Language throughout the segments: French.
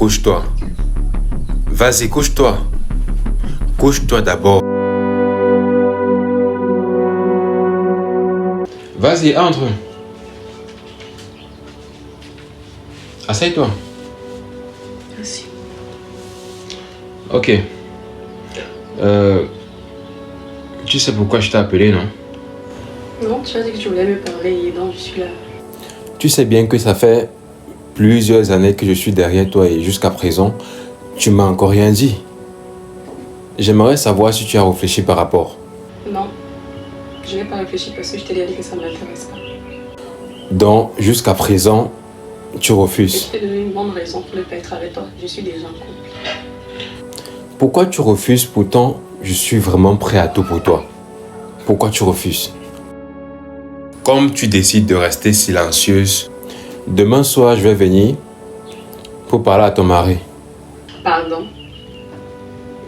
couche-toi. Vas-y, couche-toi. Couche-toi d'abord. Vas-y, entre. Assieds-toi. Merci. Ok. Tu sais pourquoi je t'ai appelé, non? Non, tu as dit que tu voulais me parler et donc je suis là. Tu sais bien que ça fait plusieurs années que je suis derrière toi et jusqu'à présent, tu m'as encore rien dit. J'aimerais savoir si tu as réfléchi par rapport. Non, je n'ai pas réfléchi parce que je t'ai dit que ça ne m'intéresse pas. Donc, jusqu'à présent, tu Et refuses. je t'ai donné une bonne raison pour ne pas être avec toi. Je suis déjà en couple. Pourquoi tu refuses? Pourtant, je suis vraiment prêt à tout pour toi. Pourquoi tu refuses? Comme tu décides de rester silencieuse, demain soir, je vais venir pour parler à ton mari. Pardon.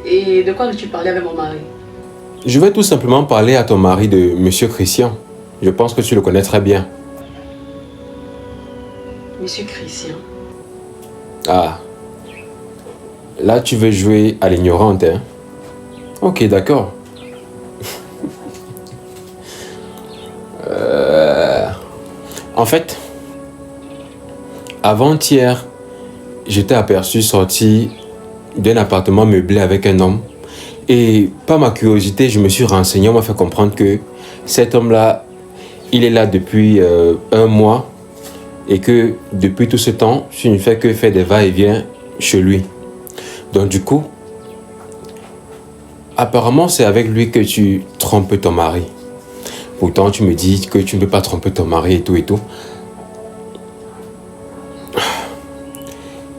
Et de quoi veux-tu parler avec mon mari? Je vais tout simplement parler à ton mari de Monsieur Christian. Je pense que tu le connais très bien. Monsieur Christian. Ah. Là, tu veux jouer à l'ignorante, hein? Ok, d'accord. En fait, avant-hier, je t'ai aperçu sortir d'un appartement meublé avec un homme. Et par ma curiosité, je me suis renseigné, on m'a fait comprendre que cet homme-là, il est là depuis un mois et que depuis tout ce temps, tu ne fais que faire des va-et-vient chez lui. Donc du coup, apparemment, c'est avec lui que tu trompes ton mari. Pourtant, tu me dis que tu ne peux pas tromper ton mari et tout et tout.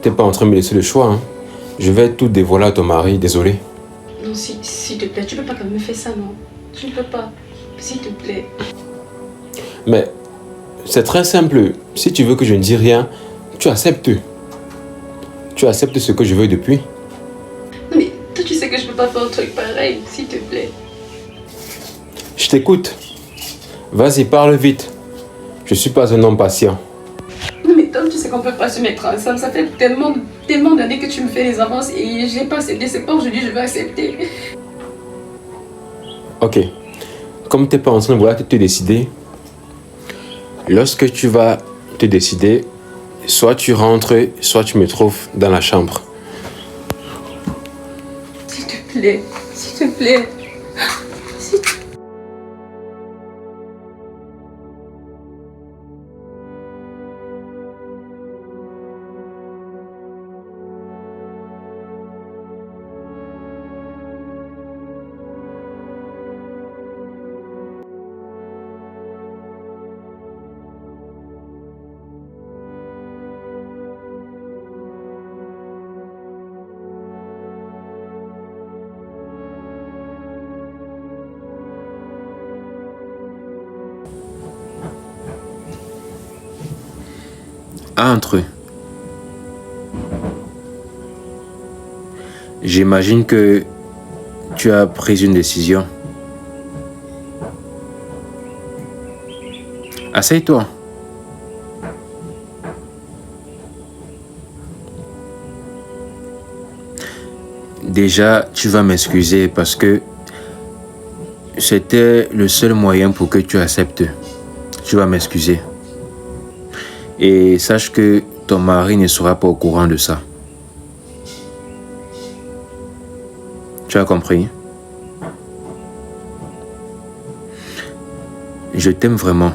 Tu n'es pas en train de me laisser le choix, hein. Je vais tout dévoiler à ton mari, désolé. Non, s'il te plaît, tu peux pas quand même me faire ça, non? Tu ne peux pas. S'il te plaît. Mais c'est très simple. Si tu veux que je ne dise rien, tu acceptes. Tu acceptes ce que je veux depuis. Non, mais toi, tu sais que je peux pas faire un truc pareil, s'il te plaît. Je t'écoute. Vas-y, parle vite. Je suis pas un homme patient. Non, mais toi, tu sais qu'on peut pas se mettre ensemble. Ça fait tellement d'années que tu me fais les avances et j'ai pas accepté. C'est pas aujourd'hui que je vais accepter. Ok. Comme tu n'es pas en train de vouloir te décider, lorsque tu vas te décider, soit tu rentres, soit tu me trouves dans la chambre. S'il te plaît, s'il te plaît. S'il te... Entre. J'imagine que tu as pris une décision. Assieds-toi. Déjà, tu vas m'excuser parce que c'était le seul moyen pour que tu acceptes. Tu vas m'excuser. Et sache que ton mari ne sera pas au courant de ça. Tu as compris? Je t'aime vraiment.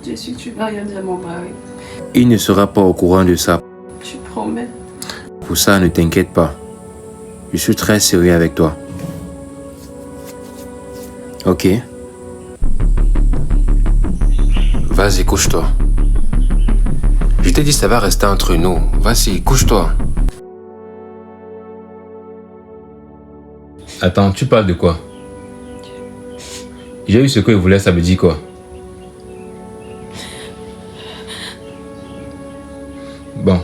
Je suis que tu vas rien dire à mon mari. Il ne sera pas au courant de ça. Tu promets? Pour ça, ne t'inquiète pas. Je suis très sérieux avec toi. Ok? Vas-y, couche-toi. Je t'ai dit ça va rester entre nous. Vas-y, couche-toi. Attends, tu parles de quoi? J'ai eu ce que je voulais, ça me dit quoi? Bon.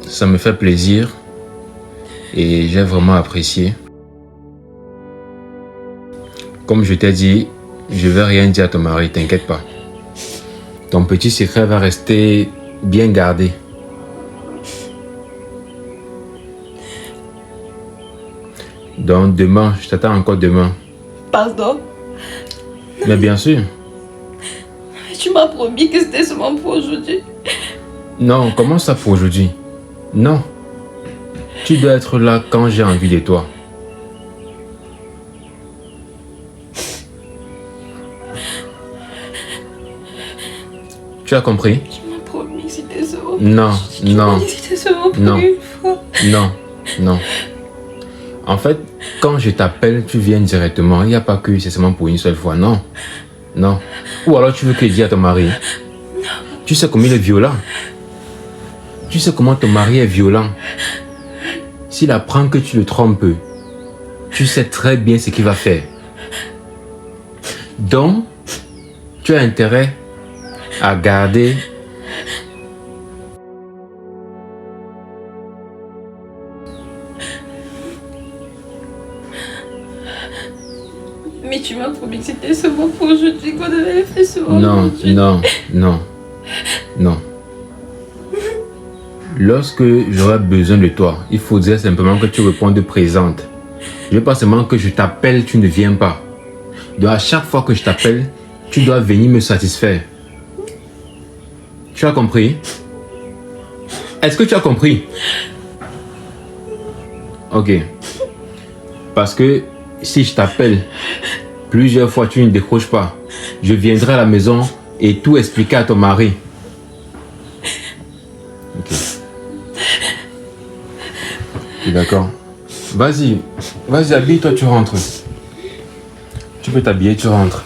Ça me fait plaisir. Et j'ai vraiment apprécié. Comme je t'ai dit, je vais rien dire à ton mari, t'inquiète pas. Ton petit secret va rester bien gardé. Donc demain, je t'attends encore demain. Pardon? Mais bien sûr. Tu m'as promis que c'était seulement pour aujourd'hui. Non, comment ça pour aujourd'hui? Non. Tu dois être là quand j'ai envie de toi. Tu as compris? Tu m'as promis que c'était seulement pour Non, Tu non, m'as dit que c'était seulement pour non. une fois. non, non. En fait, quand je t'appelle, tu viens directement. Il n'y a pas que c'est seulement pour une seule fois. Non, non. Ou alors tu veux que je dise à ton mari? Tu sais comment il est violent. Tu sais comment ton mari est violent. S'il apprend que tu le trompes, tu sais très bien ce qu'il va faire. Donc, tu as intérêt à garder Mais tu m'as promis que c'était seulement pour aujourd'hui, qu'on devait le faire seulement non, aujourd'hui. non, non, non. Lorsque j'aurai besoin de toi, il faudrait simplement que tu répondes présente. Je veux pas seulement que je t'appelle, tu ne viens pas. Donc à chaque fois que je t'appelle, tu dois venir me satisfaire. Tu as compris? Est-ce que tu as compris? Ok. Parce que si je t'appelle plusieurs fois, tu ne décroches pas. Je viendrai à la maison et tout expliquer à ton mari. Ok. D'accord. Vas-y, habille-toi, tu rentres. Tu peux t'habiller, tu rentres.